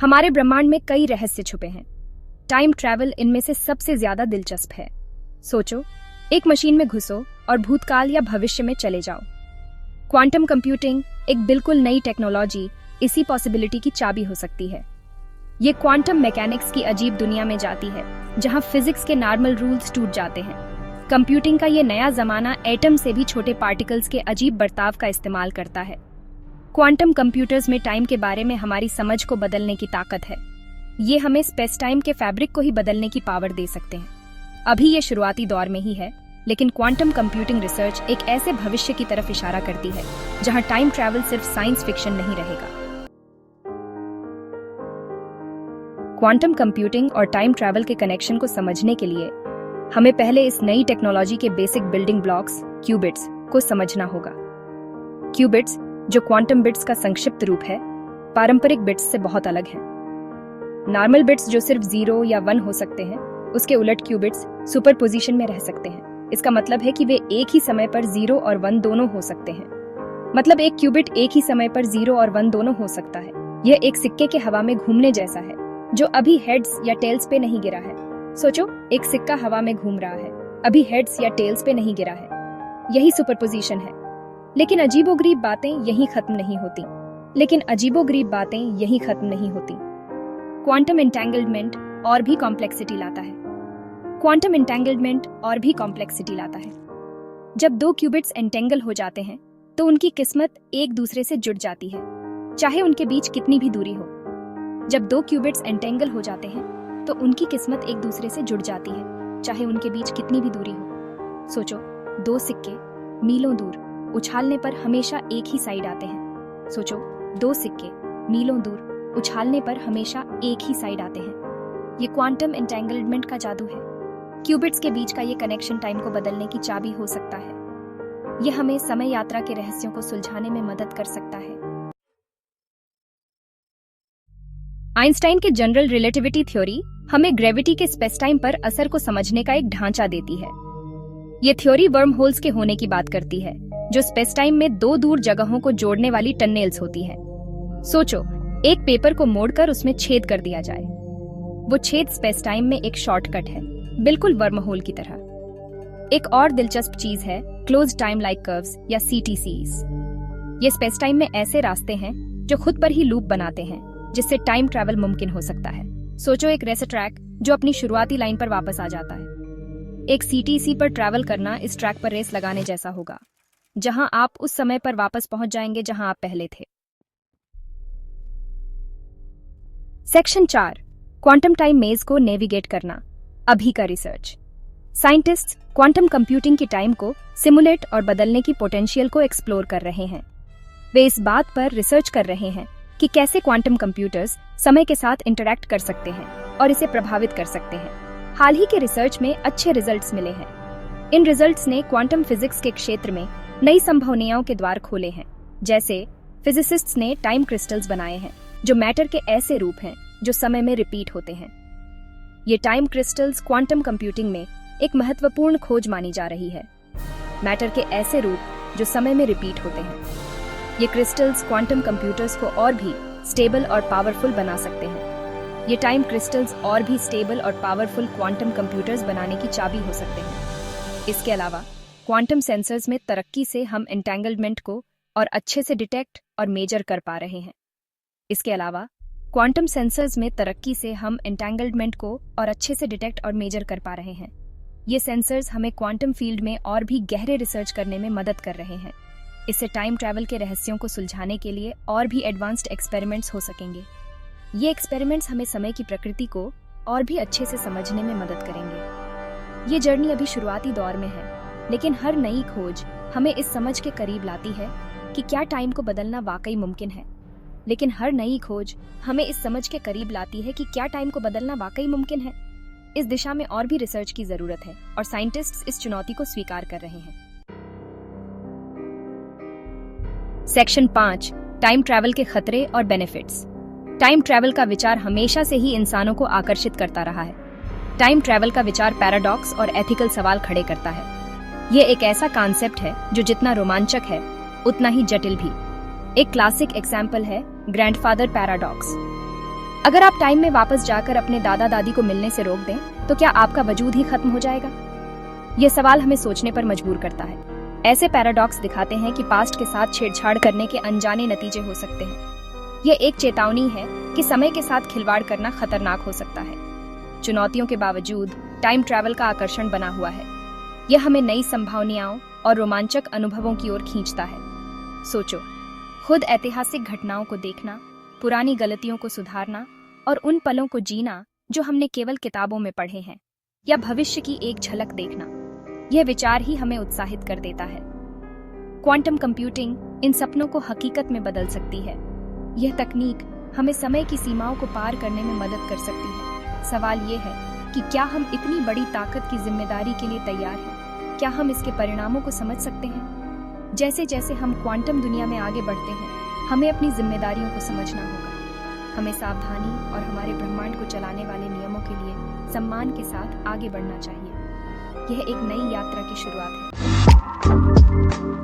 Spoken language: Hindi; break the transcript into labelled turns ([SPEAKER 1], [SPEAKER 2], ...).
[SPEAKER 1] हमारे ब्रह्मांड में कई रहस्य छुपे हैं। टाइम ट्रैवल इनमें से सबसे ज्यादा दिलचस्प है। सोचो, एक मशीन में घुसो और भूतकाल या भविष्य में चले जाओ। क्वांटम कंप्यूटिंग, एक बिल्कुल नई टेक्नोलॉजी, इसी पॉसिबिलिटी की चाबी हो सकती है। ये क्वांटम मैकेनिक्स की अजीब दुनिया में जाती है, जहां फिजिक्स के नॉर्मल रूल्स टूट जाते हैं। कंप्यूटिंग का ये नया जमाना एटम से भी छोटे पार्टिकल्स के अजीब बर्ताव का इस्तेमाल करता है। क्वांटम कंप्यूटर्स में टाइम के बारे में हमारी समझ को बदलने की ताकत है। ये हमें स्पेस टाइम के फैब्रिक को ही बदलने की पावर दे सकते हैं। अभी ये शुरुआती दौर में ही है, लेकिन क्वांटम कंप्यूटिंग रिसर्च एक ऐसे भविष्य की तरफ इशारा करती है जहां टाइम ट्रैवल सिर्फ साइंस फिक्शन नहीं रहेगा। क्वांटम कंप्यूटिंग और टाइम ट्रैवल के कनेक्शन को समझने के लिए हमें पहले इस नई टेक्नोलॉजी के बेसिक बिल्डिंग ब्लॉक्स, क्यूबिट्स, को समझना होगा। क्यूबिट्स, जो क्वांटम बिट्स का संक्षिप्त रूप है, पारंपरिक बिट्स से बहुत अलग हैं। नॉर्मल बिट्स जो सिर्फ 0 या 1 हो सकते हैं, उसके उलट क्यूबिट्स सुपरपोजिशन में रह सकते हैं। इसका मतलब है कि वे एक ही समय पर 0 और 1 दोनों हो सकते हैं। मतलब एक क्यूबिट एक ही समय पर 0 और 1 दोनों हो सकता है। यह एक सिक्के के हवा में घूमने जैसा है, जो अभी हेड्स या टेल्स पे नहीं गिरा है। सोचो, एक सिक्का हवा में घूम रहा है, अभी हेड्स या टेल्स पे नहीं गिरा है। यही सुपरपोजिशन है। लेकिन अजीबोगरीब बातें यहीं खत्म नहीं होती। क्वांटम एंटेंगलमेंट और भी कॉम्प्लेक्सिटी लाता है। जब दो क्यूबिट्स एंटेंगल हो जाते हैं, तो उनकी किस्मत एक दूसरे से जुड़ जाती है, चाहे उनके बीच कितनी भी दूरी हो। जब दो क्यूबिट्स एंटेंगल हो जाते हैं, तो उनकी किस्मत एक दूसरे से जुड़ जाती है, चाहे उनके बीच कितनी भी दूरी हो। सोचो, दो सिक्के मीलों दूर उछालने पर हमेशा एक ही साइड आते हैं। ये क्वांटम एंटेंगलमेंट का जादू है। क्यूबिट्स के बीच का ये कनेक्शन टाइम को बदलने की चाबी हो सकता है। यह हमें समय यात्रा के रहस्यों को सुलझाने में मदद कर सकता है। आइंस्टाइन के जनरल रिलेटिविटी थ्योरी हमें ग्रेविटी के स्पेस टाइम पर असर को समझने का एक ढांचा देती है। ये थ्योरी वर्म होल्स के होने की बात करती है, जो स्पेस टाइम में दो दूर जगहों को जोड़ने वाली टनल्स होती हैं। सोचो, एक पेपर को मोड़कर उसमें छेद कर दिया जाए। वो छेद स्पेस टाइम में एक शॉर्टकट है, बिल्कुल वर्म होल की तरह। एक और दिलचस्प चीज है क्लोज्ड टाइम लाइक कर्व्स या CTCs। ये स्पेस टाइम में ऐसे रास्ते हैं जो खुद पर ही लूप बनाते हैं, जिससे टाइम ट्रैवल मुमकिन हो सकता है। सोचो, एक रेस ट्रैक जो अपनी शुरुआती लाइन पर वापस आ जाता है। एक CTC पर ट्रैवल करना इस ट्रैक पर रेस लगाने जैसा होगा, जहां आप उस समय पर वापस पहुंच जाएंगे जहां आप पहले थे। सेक्शन 4, क्वांटम टाइम मेज को नेविगेट करना। अभी का रिसर्च। साइंटिस्ट्स क्वांटम कंप्यूटिंग की टाइम को सिमुलेट और बदलने की पोटेंशियल को एक्सप्लोर कर रहे हैं। वे इस बात पर रिसर्च कर रहे हैं कि कैसे क्वांटम कंप्यूटर्स समय के साथ इंटरैक्ट कर सकते हैं और इसे प्रभावित कर सकते हैं। हाल ही के रिसर्च में अच्छे रिजल्ट्स मिले हैं। इन रिजल्ट्स ने क्वांटम फिजिक्स के क्षेत्र में नई संभावनाओं के द्वार खोले हैं। जैसे फिजिसिस्ट्स ने टाइम क्रिस्टल्स बनाए हैं, जो मैटर के ऐसे रूप हैं जो समय में रिपीट होते हैं। ये टाइम क्रिस्टल्स क्वांटम कंप्यूटिंग में एक महत्वपूर्ण खोज मानी जा रही है। मैटर के ऐसे रूप जो समय में रिपीट होते हैं। ये क्रिस्टल्स क्वांटम कंप्यूटर्स को और भी स्टेबल और पावरफुल बना सकते हैं। ये टाइम क्रिस्टल्स और भी स्टेबल और पावरफुल क्वांटम कंप्यूटर्स बनाने की चाबी हो सकते हैं। इसके अलावा क्वांटम सेंसर्स में तरक्की से हम एंटेंगलमेंट को और अच्छे से डिटेक्ट और मेजर कर पा रहे हैं। ये सेंसर्स हमें क्वांटम फील्ड में और भी गहरे रिसर्च करने में मदद कर रहे हैं। इससे टाइम ट्रैवल के रहस्यों को सुलझाने के लिए और भी एडवांस्ड एक्सपेरिमेंट्स हो सकेंगे। ये एक्सपेरिमेंट्स हमें समय की प्रकृति को और भी अच्छे से समझने में मदद करेंगे। ये जर्नी अभी शुरुआती दौर में है, लेकिन हर नई खोज हमें इस समझ के करीब लाती है कि क्या टाइम को बदलना वाकई मुमकिन है। इस दिशा में और भी रिसर्च की जरूरत है और साइंटिस्ट्स इस चुनौती को स्वीकार कर रहे हैं। सेक्शन 5, टाइम ट्रैवल के खतरे और बेनिफिट्स। टाइम ट्रैवल का विचार हमेशा से ही इंसानों को आकर्षित करता रहा है। टाइम ट्रैवल का विचार पैराडॉक्स और एथिकल सवाल खड़े करता है। यह एक ऐसा कॉन्सेप्ट है जो जितना रोमांचक है, उतना ही जटिल भी। एक क्लासिक एग्जाम्पल है ग्रैंडफादर पैराडॉक्स। अगर आप टाइम में वापस जाकर अपने दादा दादी को मिलने से रोक दें तो क्या आपका वजूद ही खत्म हो जाएगा? ये सवाल हमें सोचने पर मजबूर करता है। ऐसे पैराडॉक्स दिखाते हैं कि पास्ट के साथ छेड़छाड़ करने के अनजाने नतीजे हो सकते हैं। यह एक चेतावनी है कि समय के साथ खिलवाड़ करना खतरनाक हो सकता है। चुनौतियों के बावजूद टाइम ट्रैवल का आकर्षण बना हुआ है। यह हमें नई संभावनाओं और रोमांचक अनुभवों की ओर खींचता है। सोचो, खुद ऐतिहासिक घटनाओं को देखना, पुरानी गलतियों को सुधारना और उन पलों को जीना जो हमने केवल किताबों में पढ़े हैं, या भविष्य की एक झलक देखना, यह विचार ही हमें उत्साहित कर देता है। क्वांटम कंप्यूटिंग इन सपनों को हकीकत में बदल सकती है। यह तकनीक हमें समय की सीमाओं को पार करने में मदद कर सकती है। सवाल यह है कि क्या हम इतनी बड़ी ताकत की जिम्मेदारी के लिए तैयार हैं? क्या हम इसके परिणामों को समझ सकते हैं? जैसे जैसे हम क्वांटम दुनिया में आगे बढ़ते हैं, हमें अपनी जिम्मेदारियों को समझना होगा। हमें सावधानी और हमारे ब्रह्मांड को चलाने वाले नियमों के लिए सम्मान के साथ आगे बढ़ना चाहिए। यह एक नई यात्रा की शुरुआत है।